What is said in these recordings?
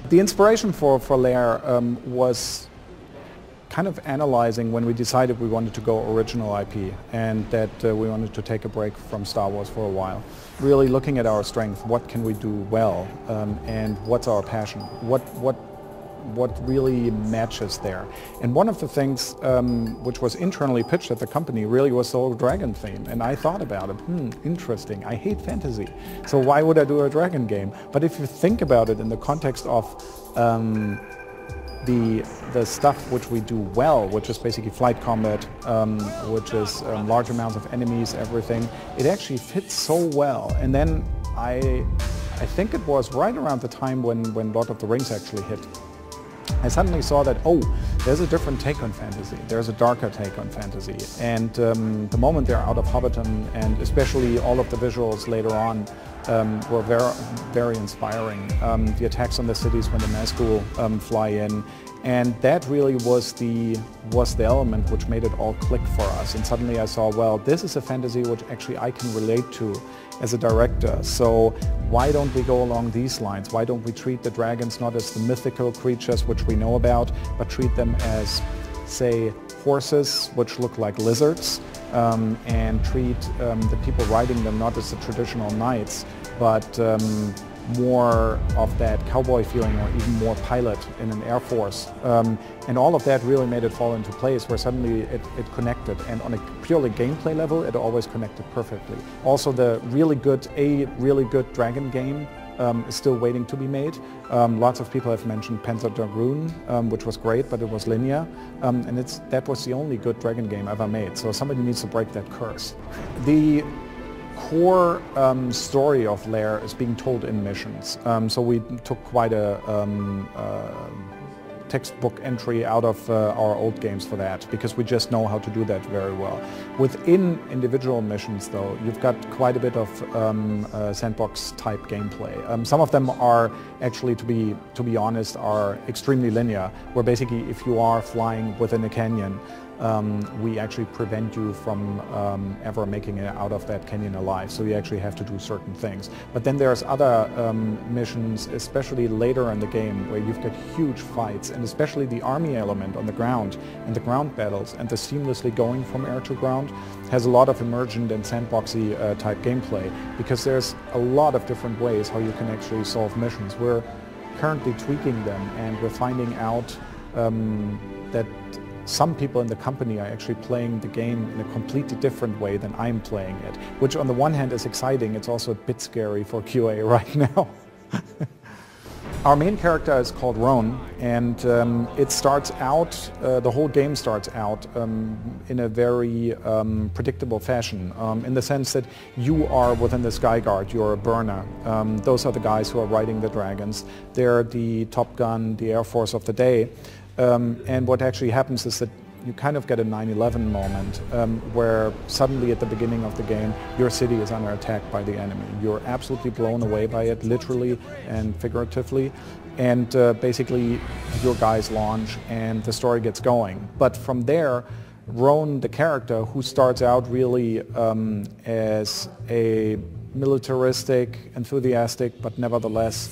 The inspiration for Lair was kind of analyzing when we decided we wanted to go original IP and that we wanted to take a break from Star Wars for a while. Really looking at our strength, what can we do well, and what's our passion, what really matches there. And one of the things which was internally pitched at the company really was the whole dragon theme, and I thought about it, interesting, I hate fantasy, so why would I do a dragon game? But if you think about it in the context of the stuff which we do well, which is basically flight combat, which is large amounts of enemies, everything, it actually fits so well. And then I think it was right around the time when Lord of the Rings actually hit. I suddenly saw that, oh, there's a different take on fantasy. There's a darker take on fantasy. And the moment they're out of Hobbiton, and especially all of the visuals later on, were very inspiring. The attacks on the cities when the Nazgul fly in. And that really was the element which made it all click for us. And suddenly I saw, well, this is a fantasy which actually I can relate to as a director. So why don't we go along these lines? Why don't we treat the dragons not as the mythical creatures which we know about, but treat them as, say, horses which look like lizards, and treat the people riding them not as the traditional knights, but more of that cowboy feeling, or even more pilot in an Air Force. And all of that really made it fall into place where suddenly it connected, and on a purely gameplay level it always connected perfectly. Also the really good dragon game is still waiting to be made. Lots of people have mentioned Panzer Dragoon, which was great, but it was linear, and that was the only good dragon game ever made, so somebody needs to break that curse. The core story of Lair is being told in missions. So we took quite a textbook entry out of our old games for that, because we just know how to do that very well. Within individual missions though, you've got quite a bit of sandbox type gameplay. Some of them are actually, to be honest, are extremely linear, where basically if you are flying within a canyon, we actually prevent you from ever making it out of that canyon alive, so you actually have to do certain things. But then there's other missions, especially later in the game, where you've got huge fights, and especially the army element on the ground and the ground battles and the seamlessly going from air to ground has a lot of emergent and sandboxy type gameplay, because there's a lot of different ways how you can actually solve missions. We're currently tweaking them, and we're finding out that some people in the company are actually playing the game in a completely different way than I'm playing it, which on the one hand is exciting, it's also a bit scary for QA right now. Our main character is called Roan, and it starts out, the whole game starts out in a very predictable fashion, in the sense that you are within the Sky Guard, you're a burner. Those are the guys who are riding the dragons. They're the Top Gun, the Air Force of the day. And what actually happens is that you kind of get a 9/11 moment where suddenly at the beginning of the game your city is under attack by the enemy. You're absolutely blown away by it, literally and figuratively, and basically your guys launch and the story gets going. But from there, Roan, the character, who starts out really as a militaristic, enthusiastic, but nevertheless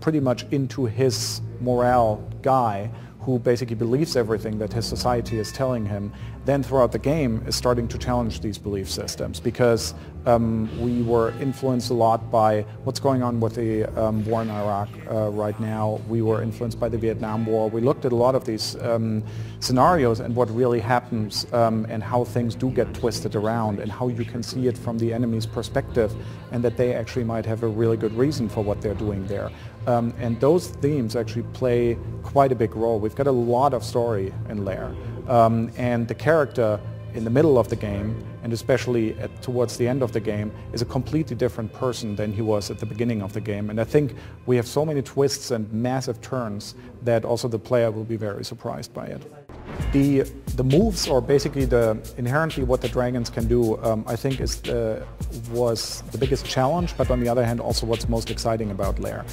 pretty much into his morale guy, who basically believes everything that his society is telling him, then throughout the game is starting to challenge these belief systems, because we were influenced a lot by what's going on with the war in Iraq right now. We were influenced by the Vietnam War. We looked at a lot of these scenarios and what really happens, and how things do get twisted around, and how you can see it from the enemy's perspective, and that they actually might have a really good reason for what they're doing there. And those themes actually play quite a big role. We've got a lot of story in Lair, and the character in the middle of the game, and especially towards the end of the game, is a completely different person than he was at the beginning of the game. And I think we have so many twists and massive turns that also the player will be very surprised by it. The moves, or basically inherently what the dragons can do, I think was the biggest challenge, but on the other hand also what's most exciting about Lair.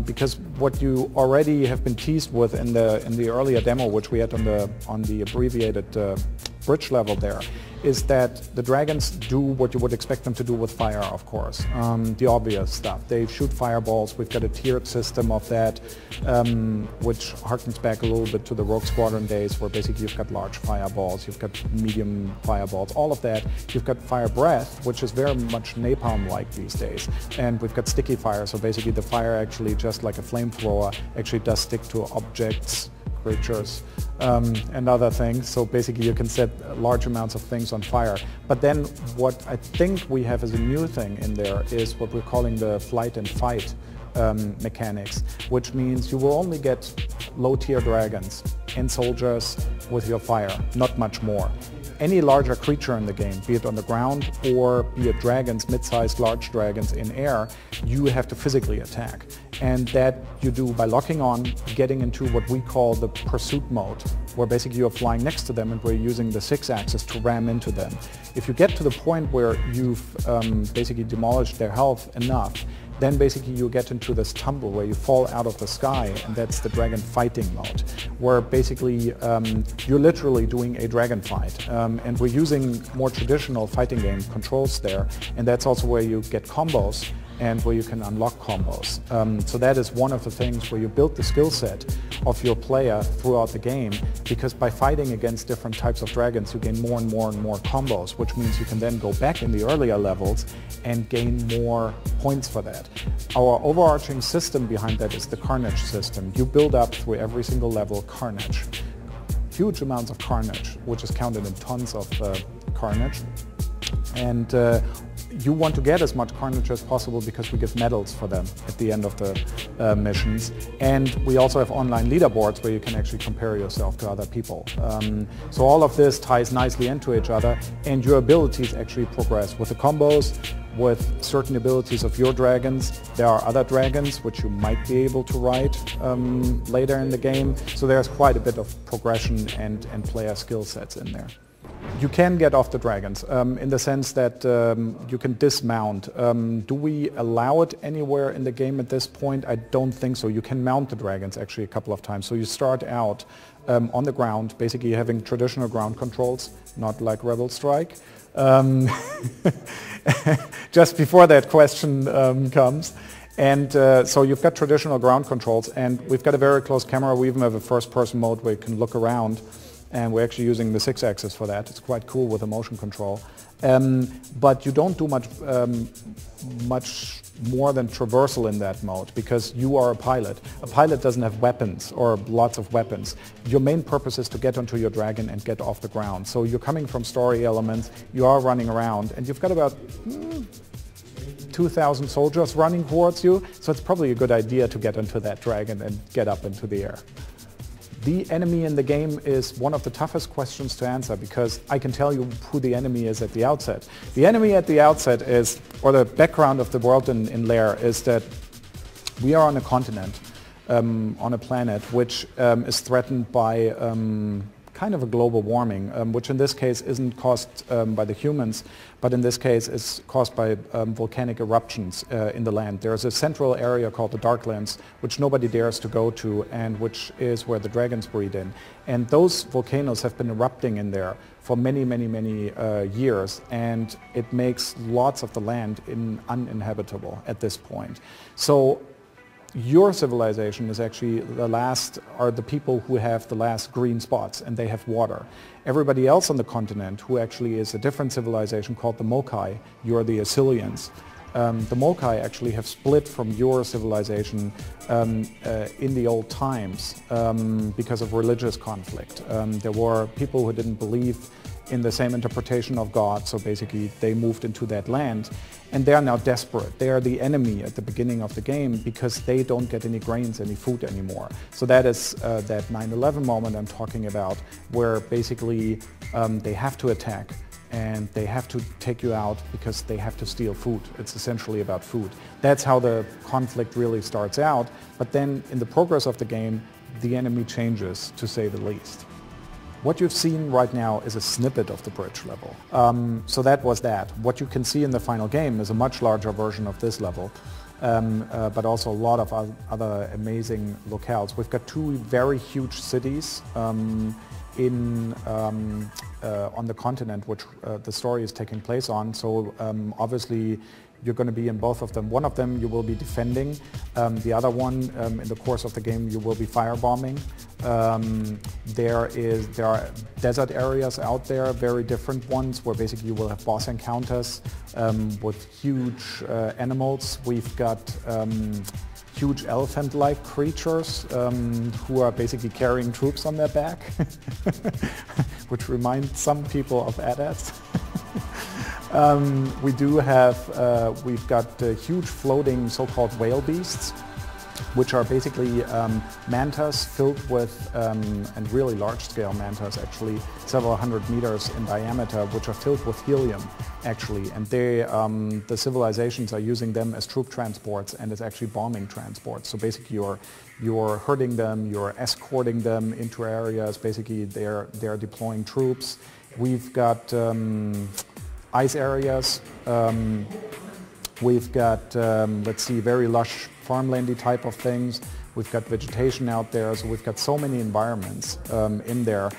Because what you already have been teased with in the earlier demo, which we had on the abbreviated bridge level there is that the dragons do what you would expect them to do with fire, of course. The obvious stuff. They shoot fireballs. We've got a tiered system of that, which harkens back a little bit to the Rogue Squadron days, where basically you've got large fireballs, you've got medium fireballs, all of that. You've got fire breath, which is very much napalm-like these days. And we've got sticky fire, so basically the fire actually, just like a flamethrower, actually does stick to objects, creatures, and other things. So basically you can set large amounts of things on fire. But then what I think we have as a new thing in there is what we're calling the flight and fight mechanics, which means you will only get low-tier dragons and soldiers with your fire, not much more. Any larger creature in the game, be it on the ground or be it dragons, mid-sized large dragons in air, you have to physically attack. And that you do by locking on, getting into what we call the pursuit mode, where basically you're flying next to them and we're using the 6-axis to ram into them. If you get to the point where you've basically demolished their health enough, then basically you get into this tumble where you fall out of the sky, and that's the dragon fighting mode, where basically you're literally doing a dragon fight. And we're using more traditional fighting game controls there, and that's also where you get combos and where you can unlock combos. So that is one of the things where you build the skill set of your player throughout the game, because by fighting against different types of dragons you gain more and more and more combos, which means you can then go back in the earlier levels and gain more points for that. Our overarching system behind that is the carnage system. You build up through every single level carnage. Huge amounts of carnage, which is counted in tons of carnage. And you want to get as much carnage as possible because we give medals for them at the end of the missions. And we also have online leaderboards where you can actually compare yourself to other people. So all of this ties nicely into each other, and your abilities actually progress with the combos, with certain abilities of your dragons. There are other dragons which you might be able to ride later in the game. So there's quite a bit of progression and player skill sets in there. You can get off the dragons in the sense that you can dismount. Do we allow it anywhere in the game at this point? I don't think so. You can mount the dragons actually a couple of times. So you start out on the ground, basically having traditional ground controls, not like Rebel Strike. Just before that question comes. And so you've got traditional ground controls, and we've got a very close camera. We even have a first-person mode where you can look around. And we're actually using the 6-axis for that. It's quite cool with the motion control. But you don't do much more than traversal in that mode, because you are a pilot. A pilot doesn't have weapons or lots of weapons. Your main purpose is to get onto your dragon and get off the ground. So you're coming from story elements, you are running around, and you've got about 2,000 soldiers running towards you. So it's probably a good idea to get onto that dragon and get up into the air. The enemy in the game is one of the toughest questions to answer, because I can tell you who the enemy is at the outset. The enemy at the outset is, or the background of the world in Lair is that we are on a continent, on a planet, which is threatened by kind of a global warming, which in this case isn't caused by the humans, but in this case is caused by volcanic eruptions in the land. There's a central area called the Darklands, which nobody dares to go to, and which is where the dragons breed in. And those volcanoes have been erupting in there for many, many, many years, and it makes lots of the land uninhabitable at this point. So your civilization is actually are the people who have the last green spots, and they have water. Everybody else on the continent, who actually is a different civilization called the Mokai, you're the Assyrians. The Mokai actually have split from your civilization in the old times because of religious conflict. There were people who didn't believe in the same interpretation of God, so basically they moved into that land, and they are now desperate. They are the enemy at the beginning of the game because they don't get any grains, any food anymore. So that is that 9/11 moment I'm talking about, where basically they have to attack and they have to take you out because they have to steal food. It's essentially about food. That's how the conflict really starts out, but then in the progress of the game, the enemy changes, to say the least. What you've seen right now is a snippet of the bridge level. So that was that. What you can see in the final game is a much larger version of this level, but also a lot of other amazing locales. We've got two very huge cities on the continent which the story is taking place on. So obviously you're going to be in both of them. One of them you will be defending. The other one, in the course of the game, you will be firebombing. There are desert areas out there, very different ones, where basically you will have boss encounters with huge animals. We've got huge elephant-like creatures who are basically carrying troops on their back, which reminds some people of AT-ATs. We've got huge floating so-called whale beasts, which are basically mantas filled with, and really large-scale mantas actually, several hundred meters in diameter, which are filled with helium actually, and the civilizations are using them as troop transports and as actually bombing transports. So basically you're herding them, you're escorting them into areas, basically they're deploying troops. We've got ice areas. We've got, let's see, very lush farmlandy type of things. We've got vegetation out there, so we've got so many environments in there.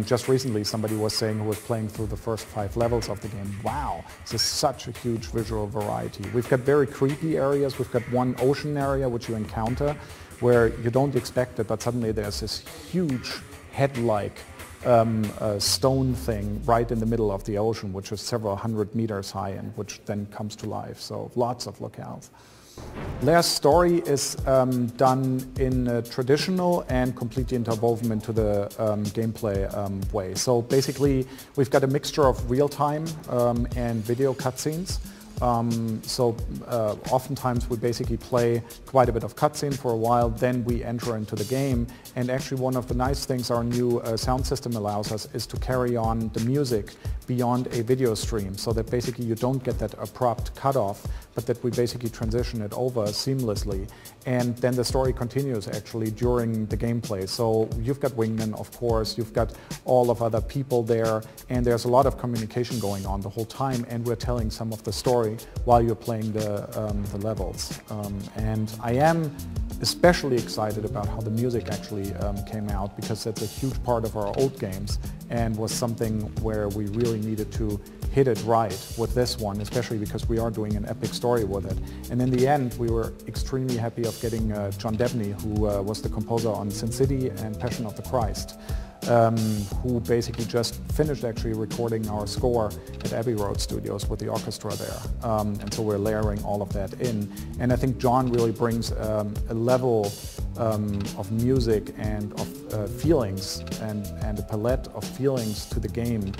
Just recently somebody was saying, who was playing through the first 5 levels of the game, wow, this is such a huge visual variety. We've got very creepy areas. We've got one ocean area which you encounter where you don't expect it, but suddenly there's this huge head-like stone thing right in the middle of the ocean, which is several hundred meters high and which then comes to life. So lots of lookouts. Lair's story is done in a traditional and completely interwoven into the gameplay way. So basically we've got a mixture of real-time and video cutscenes. Oftentimes we basically play quite a bit of cutscene for a while, then we enter into the game, and actually one of the nice things our new sound system allows us is to carry on the music beyond a video stream, so that basically you don't get that abrupt cutoff, but that we basically transition it over seamlessly, and then the story continues actually during the gameplay. So you've got wingmen, of course, you've got all of other people there, and there's a lot of communication going on the whole time, and we're telling some of the story while you're playing the levels. And I am especially excited about how the music actually came out, because that's a huge part of our old games and was something where we really needed to hit it right with this one, especially because we are doing an epic story with it. And in the end, we were extremely happy of getting John Debney, who was the composer on Sin City and Passion of the Christ, who basically just finished actually recording our score at Abbey Road Studios with the orchestra there. And so we're layering all of that in. And I think John really brings a level of music and of feelings and a palette of feelings to the game,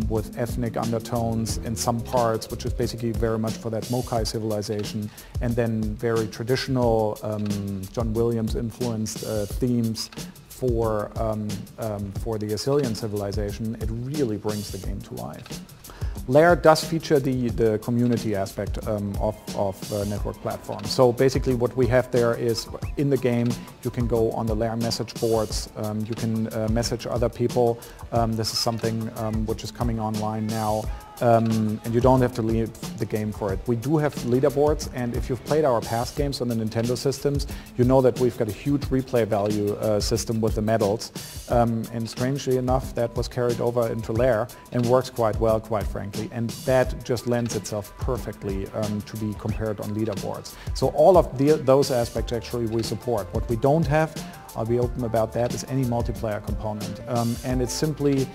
with ethnic undertones in some parts, which is basically very much for that Mokai civilization, and then very traditional John Williams influenced themes for the Assyrian civilization. It really brings the game to life. Lair does feature the community aspect of network platforms. So basically what we have there is, in the game you can go on the Lair message boards, you can message other people. This is something which is coming online now. And you don't have to leave the game for it. We do have leaderboards, and if you've played our past games on the Nintendo systems, you know that we've got a huge replay value system with the medals. And strangely enough, that was carried over into Lair and works quite well, quite frankly. And that just lends itself perfectly to be compared on leaderboards. So all of those aspects actually we support. What we don't have, I'll be open about that, is any multiplayer component. And it's simply,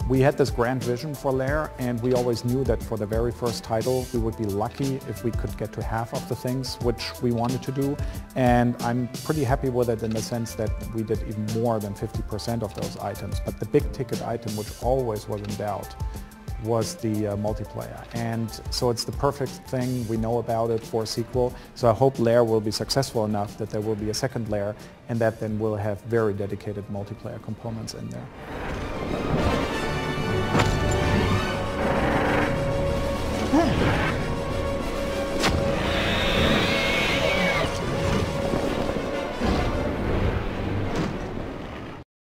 we had this grand vision for Lair, and we always knew that for the very first title we would be lucky if we could get to half of the things which we wanted to do, and I'm pretty happy with it in the sense that we did even more than 50% of those items. But the big ticket item, which always was in doubt, was the multiplayer, and so it's the perfect thing. We know about it for a sequel, so I hope Lair will be successful enough that there will be a second Lair, and that then we'll have very dedicated multiplayer components in there.